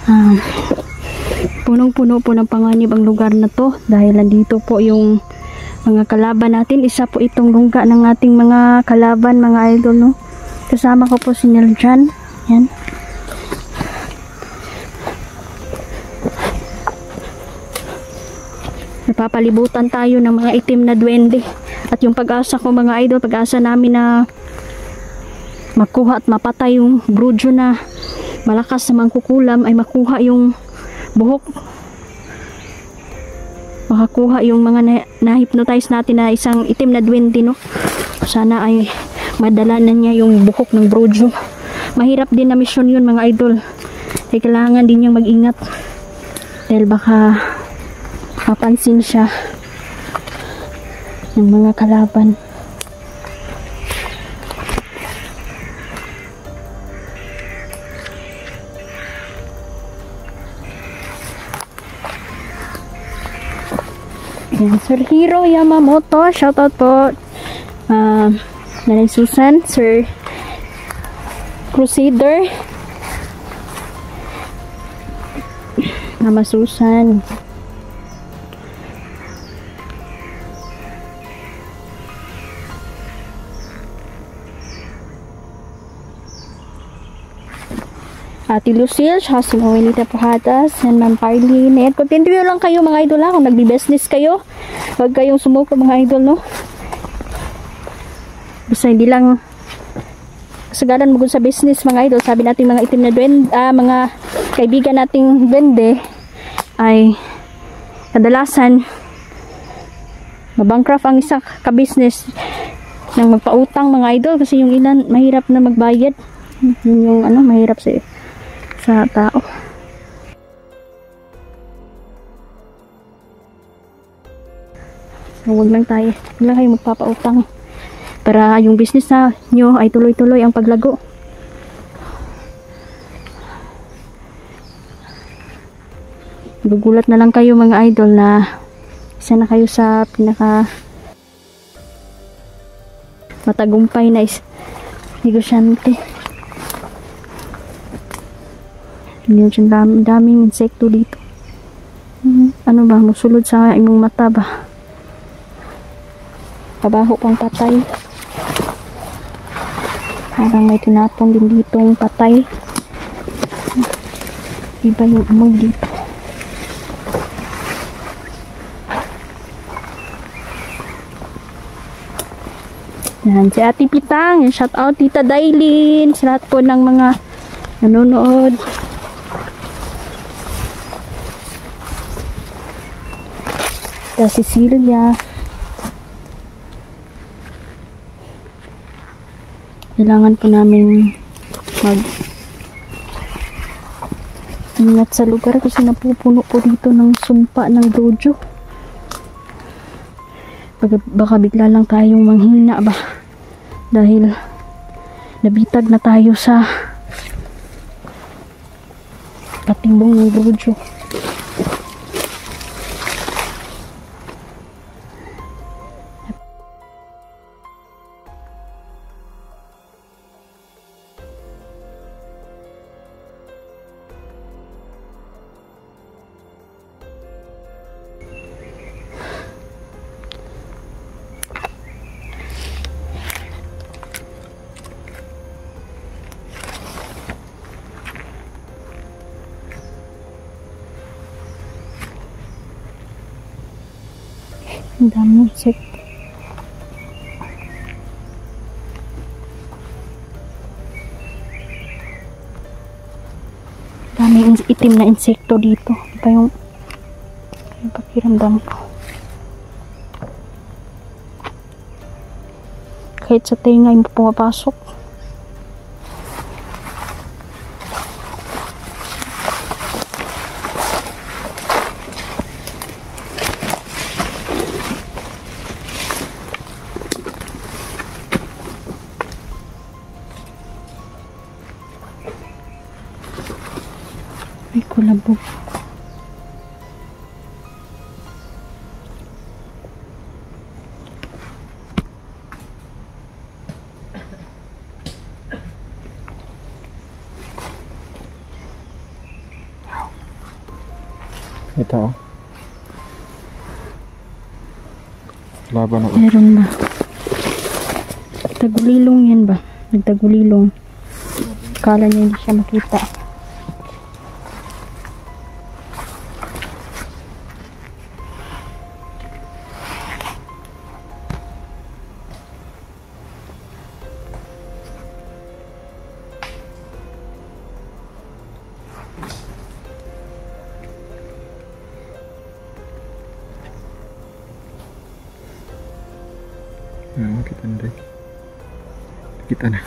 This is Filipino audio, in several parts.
Ah, punong-puno po ng panganib ang lugar na to dahil nandito po yung mga kalaban natin. Isa po itong lungga ng ating mga kalaban, mga idol, no? Kasama ko po si Niljan. Yan. Napapalibutan tayo ng mga itim na duwende. At yung pag-asa ko, mga idol, pag-asa namin na makuha at mapatay yung brudyo na malakas na mangkukulam ay makuha yung buhok, makakuha yung mga na-hypnotize natin na isang itim na duwende, no? Sana ay madala na niya yung buhok ng brudyo. Mahirap din na mission yun, mga idol. Kaya kailangan din niyang mag-ingat dahil baka mapansin siya ng mga kalaban. Yan, Sir Hiro Yamamoto, shoutout po. Nanay Susan, Sir Crusader, Mama Susan. Ate Lucille, si Mawilita Puhatas, and Ma'am Parlene. Continue lang kayo, mga idol, ha? Kung nagbi-business kayo, huwag kayong sumuko, mga idol, no? Basta hindi lang kasagaran mo sa business, mga idol. Sabi natin mga itim na duwende, mga kaibigan nating duwende ay kadalasan mabankrupt ang isa ka-business nang magpautang, mga idol, kasi yung ilan mahirap na magbayad. Yun yung mahirap sa tao. So, huwag lang kayo magpapautang para yung business na nyo ay tuloy-tuloy ang paglago. Gugulat na lang kayo, mga idol, na isa na kayo sa pinaka matagumpay na negosyante. Hindi dyan daming insekto dito. Ano ba? Musulod sa imong mata ba? Kabaho pang patay. Parang may tinapon din ditong patay. Iba yung amoy dito. Yan, si Ate Pitang. Shout out Tita Dailin. Sa lahat po ng mga nanonood. Si Cecilia. Kailangan po namin ingat sa lugar kasi napupuno po dito ng sumpa ng dojo. Baka bigla lang tayong manghina ba dahil nabitag na tayo sa patimbong ng dojo. Ang dami insekto. Daming itim na insekto dito. Iba yung pakiramdam ko. Kahit sa tenga yung pumapasok. Ay, kulabog. Ito. Laban ako. Meron ba? Tagulilong yan ba? Nagtagulilong. Kala niya hindi siya makita. Kita na rin. Kita na.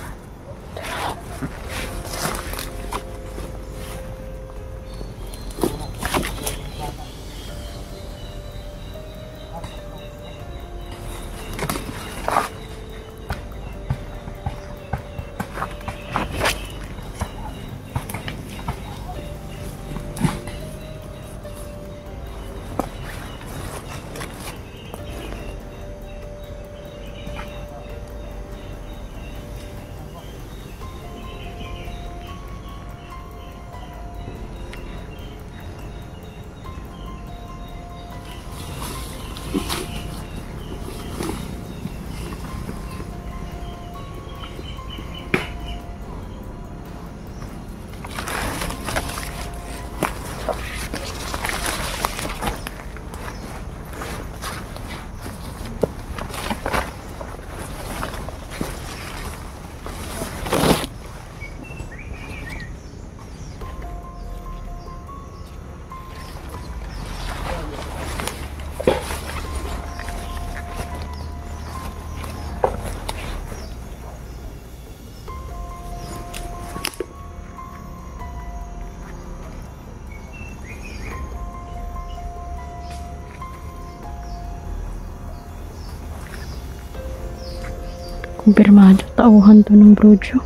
Kumpirmado, tauhan to ng brojo.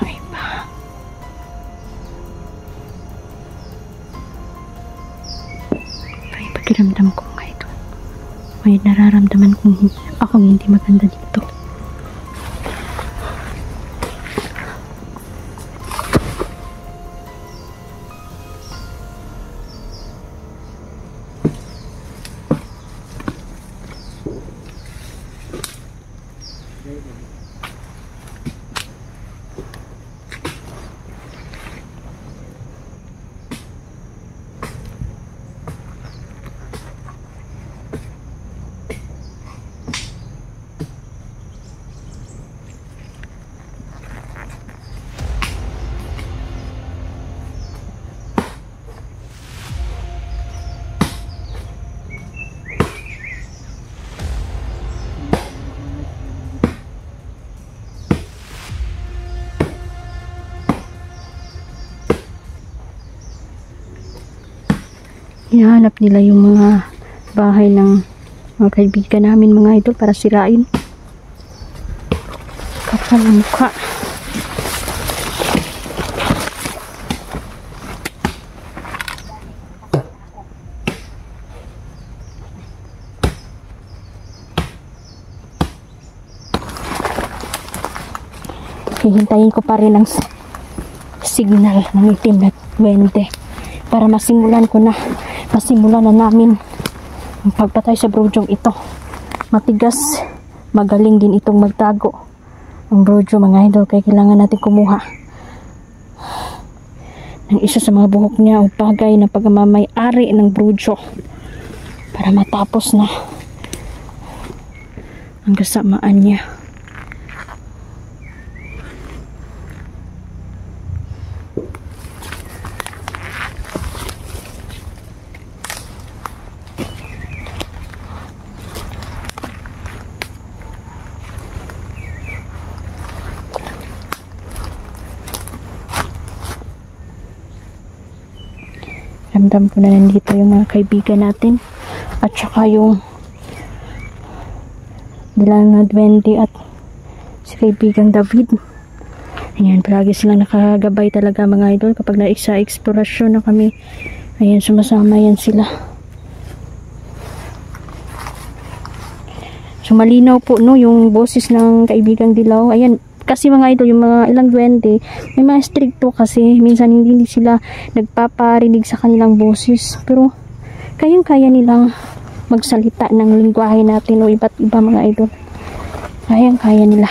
Ay ba? Ay, pakiramdam ko nga ito. May nararamdaman kong akong hindi maganda dito. Hinahanap nila yung mga bahay ng mga kaibigan namin, mga idol, para sirain. Kapal ang mukha. Hihintayin ko pa rin ang signal ng itim na 20 para masimulan na namin ang pagpatay sa brojong ito. Matigas, magaling din itong magtago ang brojo, mga idol, kaya kailangan natin kumuha ng isa sa mga buhok niya o bagay na pagmamay-ari ng brojo para matapos na ang kasamaan niya. Ramdam ko na nandito yung mga kaibigan natin. At saka yung bilang na 20 at si kaibigang David. Ayan, palagi silang nakagabay talaga mga idol kapag sa eksplorasyon na kami. Ayan, sumasama yan sila. So malinaw po no yung boses ng kaibigang Dilaw. Ayan, kasi mga idol, yung mga ilang 20, may mga stricto kasi minsan hindi sila nagpaparinig sa kanilang boses. Pero kayang-kaya nilang magsalita ng lingwahe natin o iba't iba mga idol. Kayang-kaya nila.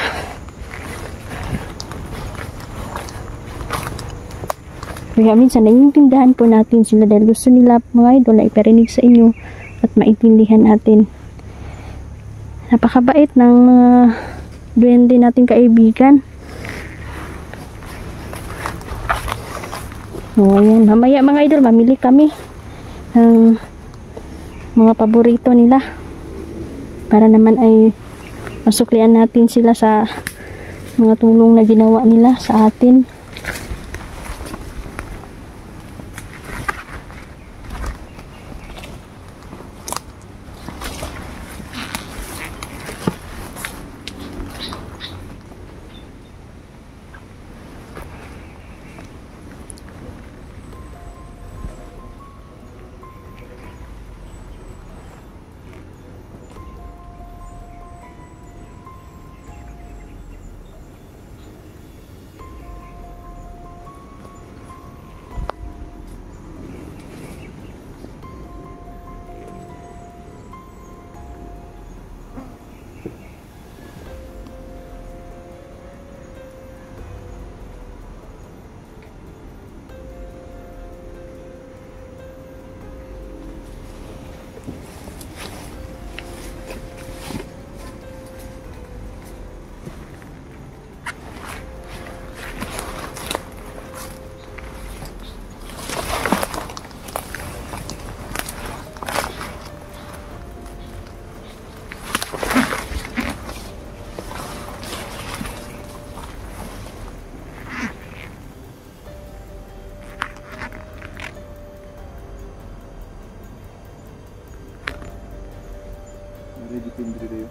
Kaya minsan naiintindihan po natin sila dahil gusto nila mga idol na iparinig sa inyo at maintindihan natin. Napakabait ng mga duwende nating kaibigan. O, ayan. Mamaya mga idol, mamili kami ng mga paborito nila. Para naman ay masuklian natin sila sa mga tulong na ginawa nila sa atin. Depende kayo.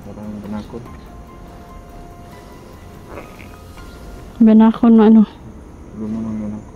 Parang banakon. Banakon ano? Lumang banakon.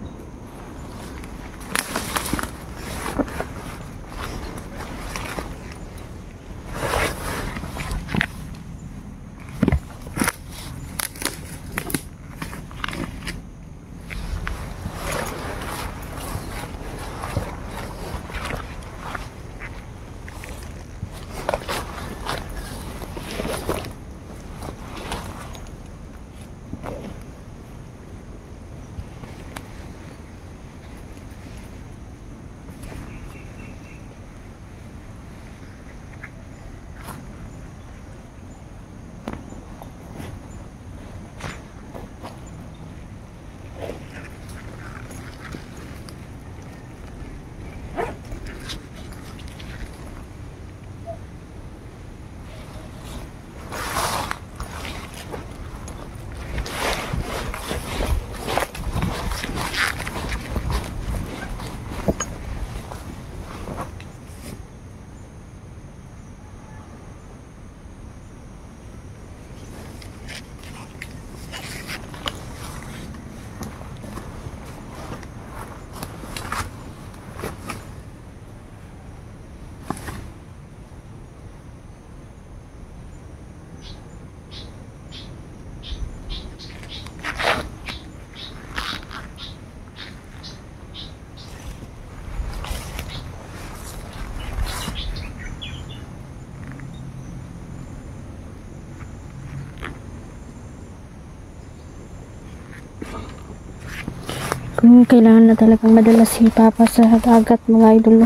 Kung kailangan na talagang madala si Papa sa dagat mga idol.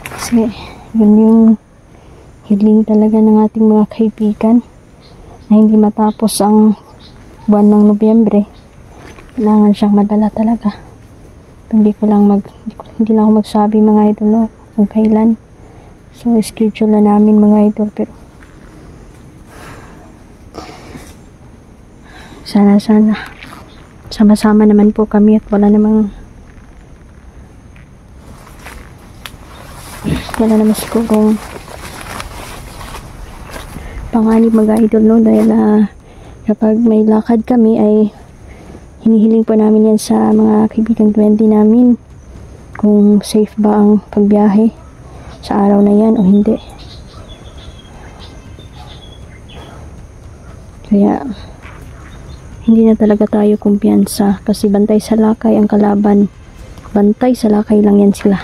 Kasi yun yung hiling talaga ng ating mga kaibigan na hindi matapos ang buwan ng Nobyembre. Kailangan siyang madala talaga. Hindi lang ako magsabi mga idol, no, kung kailan. So schedule na namin mga idol, pero sana sama-sama naman po kami at wala namang sigurong panganib mga idol, no, dahil kapag may lakad kami ay hinihiling po namin yan sa mga kaibigan 20 namin kung safe ba ang pagbiyahe sa araw na yan o hindi. Kaya hindi na talaga tayo kumpiyansa kasi bantay sa lakay ang kalaban. Bantay sa lakay lang yan sila.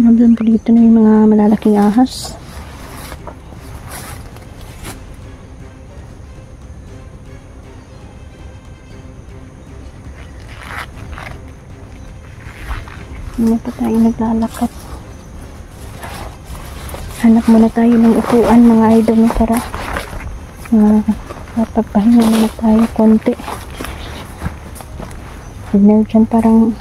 Ramdam po dito na yung mga malalaking ahas. Hindi pa tayo naglalakad. Hanap muna tayo ng upuan mga idol, para mapagpahinga muna tayo konti. Signal dyan parang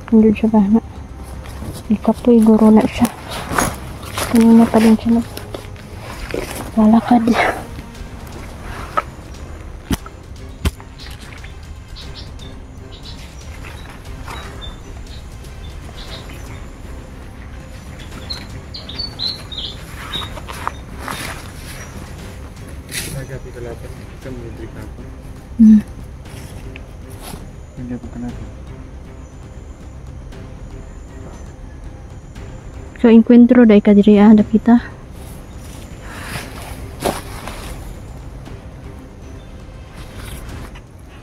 hindi siya ba na ikapoy guro na siya. Kanina pa din siya naglalakad. Nagabi ka laban, ikaw mo yung kapon. Hindi ako kanapin. So encuentro dai kadiri dapita.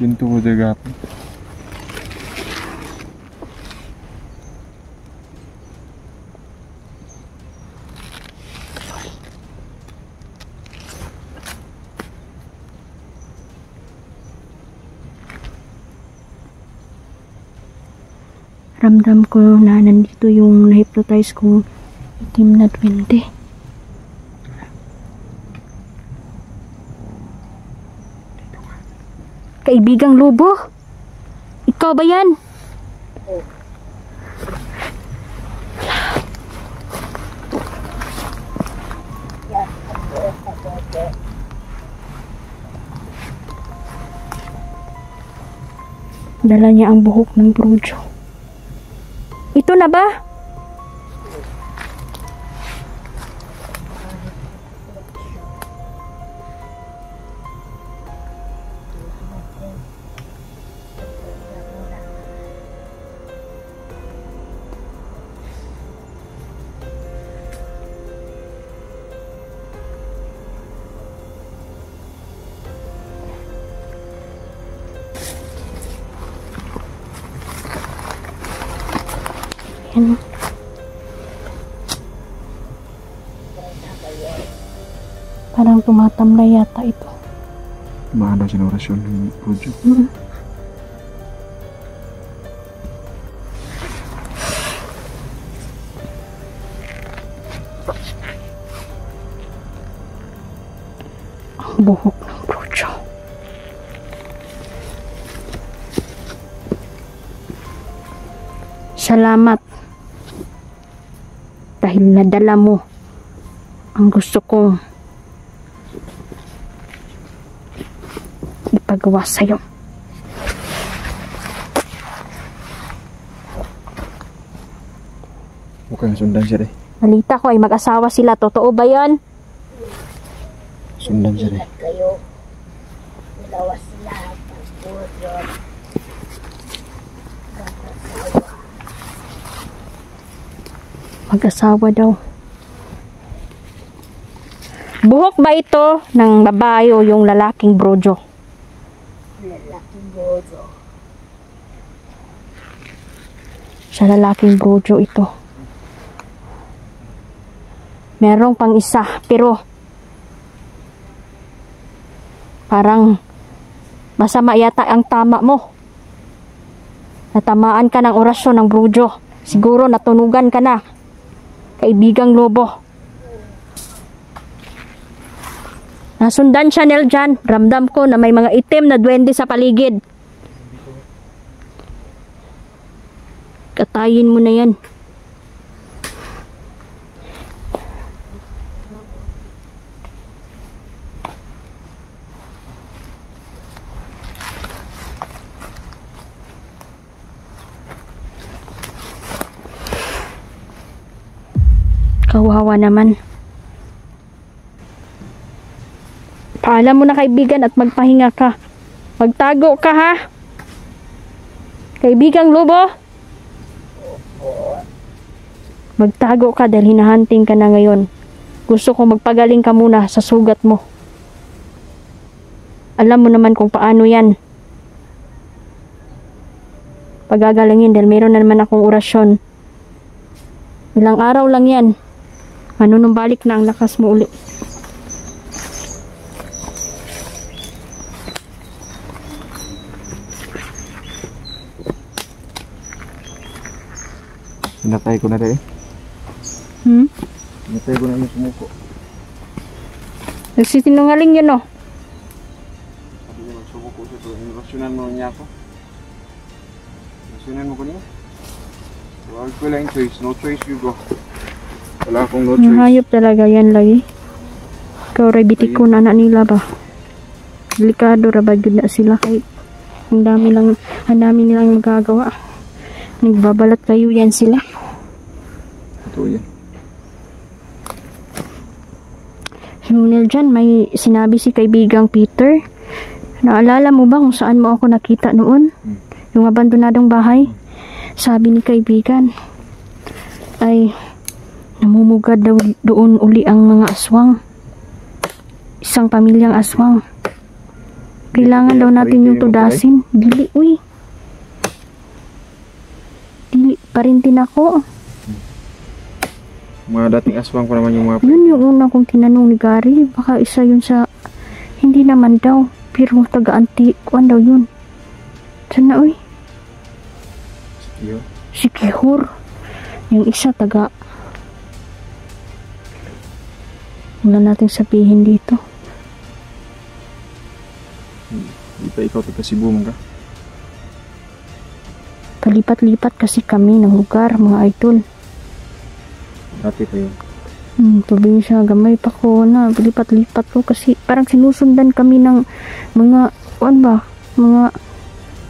Yung tuho na gapon. Ramdam ko na nandito yung na-hypnotize kong itim na 20. Kaibigang Lobo? Ikaw ba yan? Dala niya ang buhok ng Brujo. Ito na ba? Yan. Parang tumatamlay yata ito. Mahaba siya ng orasyon ng project. Ang buhok ng Brujo. Salamat. Dahil nadala mo ang gusto kong ipagawa sa'yo. Mukhang sundan siya rin. Nalita ko ay mag-asawa sila. Totoo ba yan? Sundan siya rin. Kayo, dalawa sila, pagpudyon. Mag-asawa daw. Buhok ba ito ng babae o yung lalaking Brujo? Lalaking bozo. Sa lalaking Brujo ito. Merong pang isa, pero parang masama yata ang tama mo. Natamaan ka ng orasyon ng Brujo. Siguro natunugan ka na. Kaibigang Lobo. Nasundan siya, Nel, dyan. Ramdam ko na may mga itim na duwende sa paligid. Katayin mo na yan. Kawawa naman. Paalam mo na, kaibigan, at magpahinga ka. Magtago ka, ha? Kaibigang Lobo? Magtago ka dahil hinahunting ka na ngayon. Gusto ko magpagaling ka muna sa sugat mo. Alam mo naman kung paano yan. Pagagalangin dahil meron na naman akong orasyon. Ilang araw lang yan. Manunumbalik na ang lakas mo uli. Sinatay ko na rin. Sinatay ko na yung sumuko. Nagsisinungaling yun, oh. Sabi niya magsumuko siya to. Inurasyonan mo niya ako. Inurasyonan mo ko niya. Huwag ko lang choice. No choice you go. Wala akong no choice. Mahayop talaga yan lagi. Ikaw ray bitik ko na nila ba? Delikado ra ba jud na sila kahit ang dami nilang magagawa. Nagbabalat kayo yan sila. Ito yan. Ngunil dyan, may sinabi si kaibigang Peter. Naalala mo ba kung saan mo ako nakita noon? Yung abandonadong bahay? Sabi ni kaibigan, ay namumugad daw doon uli ang mga aswang. Isang pamilyang aswang. Kailangan daw natin yung tudasin. Dili, uy. Dili pa rin din ako. Mga dating aswang ko naman yung mga... Yun yung una kong tinanong ni Gary. Baka isa yun sa... Hindi naman daw. Pero taga-antikuan daw yun. Sana, uy. Iyo. Si Kihor. Yung isa taga... Wala nating sabihin dito. Di pa ikaw taga Cebu mga. Palipat-lipat kasi kami ng lugar, mga idol. Dati pa yun. Probinsya, gamay pa ko na. Palipat-lipat ko kasi parang sinusundan kami ng mga, ano ba? Mga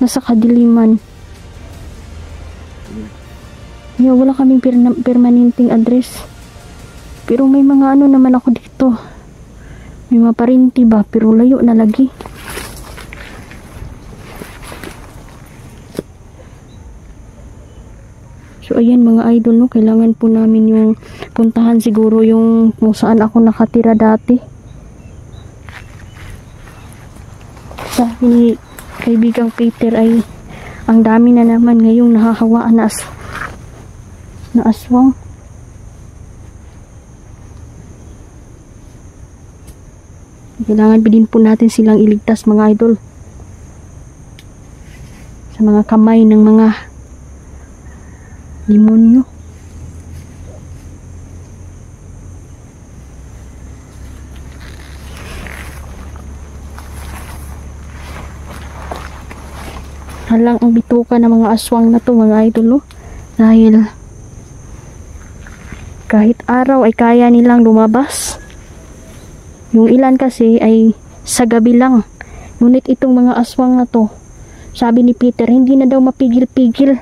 nasa kadiliman. Wala kaming permanenteng address. Pero may mga ano naman ako dito. May mga parinti ba? Pero layo na lagi. So ayan mga idol, no, kailangan po namin yung puntahan siguro yung kung saan ako nakatira dati. Sabi ni kaibigang Peter ay ang dami na naman ngayong nahahawaan na aswang. Kailangan din po natin silang iligtas mga idol sa mga kamay ng mga demonyo. Halang ang bituka ng mga aswang na to mga idol, dahil kahit araw ay kaya nilang lumabas. Yung ilan kasi ay sa gabi lang. Ngunit itong mga aswang na to, sabi ni Peter, hindi na daw mapigil-pigil.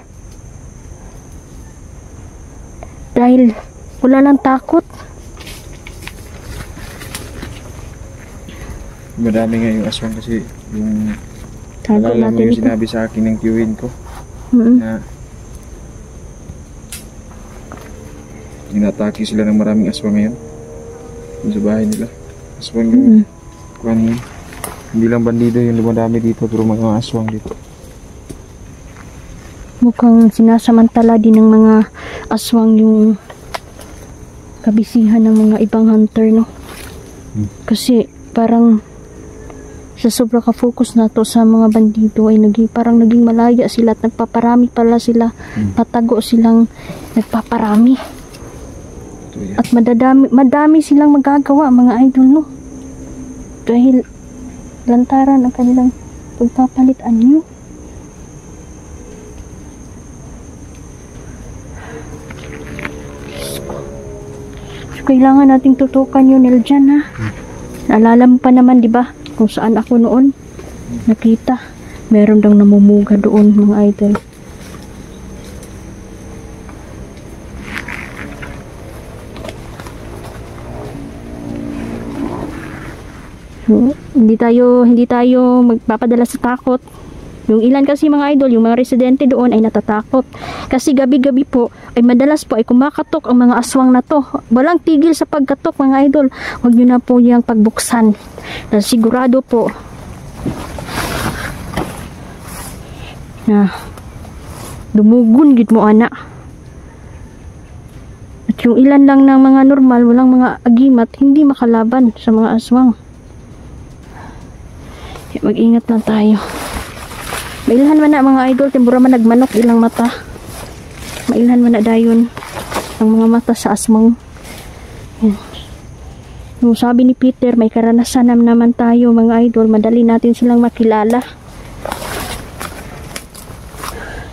Dahil wala nang takot. Madami nga yung aswang kasi yung... Tago Alala mo natin yung ito. sinabi sa akin ng tiyuhin ko. Na inatake sila ng maraming aswang ngayon. Yung sa bahay nila. Aswang yung kuhan yun. Hindi lang bandido yung dumadami dito, pero mga aswang dito. Mukhang sinasamantala din ng mga aswang yung kabisihan ng mga ibang hunter, no? Kasi parang sa sobra ka-focus na to sa mga bandido ay parang naging malaya sila at nagpaparami pala sila. Patago silang nagpaparami. Ito yan. At madami silang magagawa mga idol, no? Dahil lantaran ang kanilang pagpapalit anyo. So, kailangan nating tutukan yun, Eljan, ha? Naalala mo pa naman, di ba? Kung saan ako noon nakita. Meron daw namumuga doon, mga idol. So, hindi tayo magpapadala sa takot. Yung ilan kasi mga idol, yung mga residente doon ay natatakot. Kasi gabi-gabi po, ay madalas po ay kumakatok ang mga aswang na to. Walang tigil sa pagkatok mga idol. Huwag nyo na po yung pagbuksan. Dahil sigurado po na dumugon gid mo anak. At yung ilan lang ng mga normal, walang mga agimat, hindi makalaban sa mga aswang. Kaya mag-ingat lang tayo. Mailhan man na mga idol, timbura man nagmanok ilang mata. Mailhan man na dayon ang mga mata sa aswang. Yan. Yung sabi ni Peter, may karanasan naman tayo mga idol, madali natin silang makilala.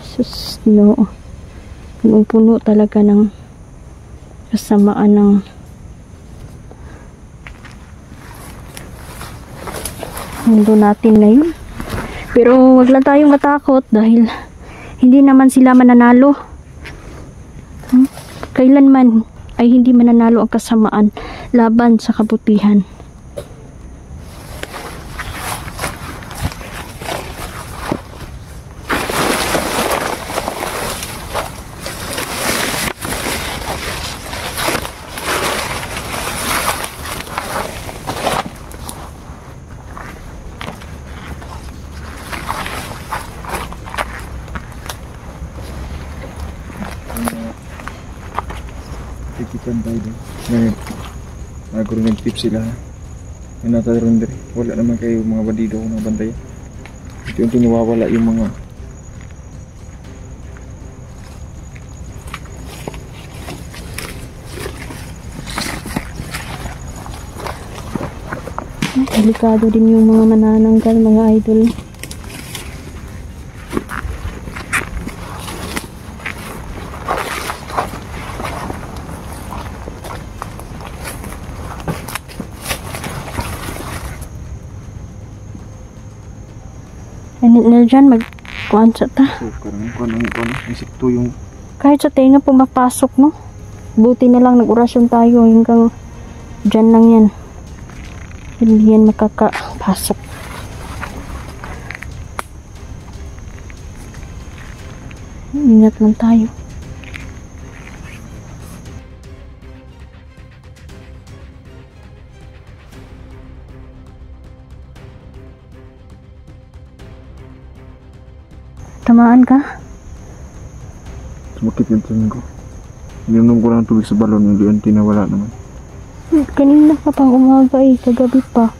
Sus, no. Punong-puno talaga ng kasamaan ng mundo natin ngayon. Pero wag lang tayong matakot dahil hindi naman sila mananalo. Kailanman ay hindi mananalo ang kasamaan laban sa kabutihan. Tikitan tayo din. Ngayon, nagkaroon ng tip sila. May nataroon din. Wala naman kayo mga bandido kung nabantayan. Ito yung tiniwawala yung mga Delikado din yung mga manananggal mga idol. Ano dyan, magkuhan sa ta. so, karang insekto yung Kahit sa tenga pumapasok, no? Buti na lang nag-orasyon tayo hanggang dyan lang yan. Hindi yan makakapasok. Ingat lang tayo. Tamaan ka? sumakit yung tiyan ko. Ininom ko lang tubig sa balon, hindi yung tinawala naman. Kanina ka pang umaga eh, kagabi pa.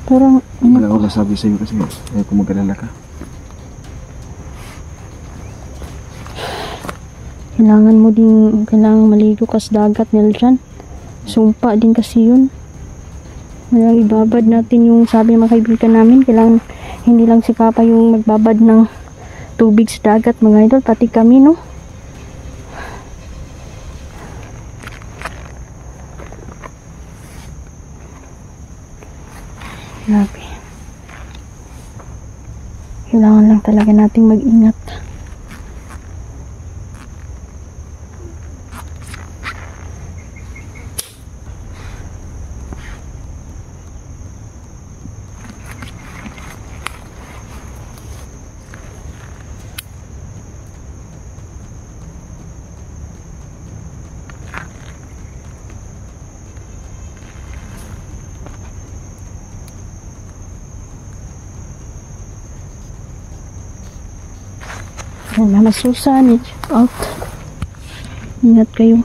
Parang Wala ko nasabi sa'yo kasi ayaw ko mag-alala ka. Kailangan maligo ka sa dagat nila dyan. Sumpa din kasi yun. Walang ibabad natin yung sabi ng mga kaibigan namin. Kailangan hindi lang si Papa yung magbabad ng tubig sa dagat mga idol. Pati kami, no? Grabe. Kailangan lang talaga nating mag-ingat. Mama Susan, out. Ingat kayo.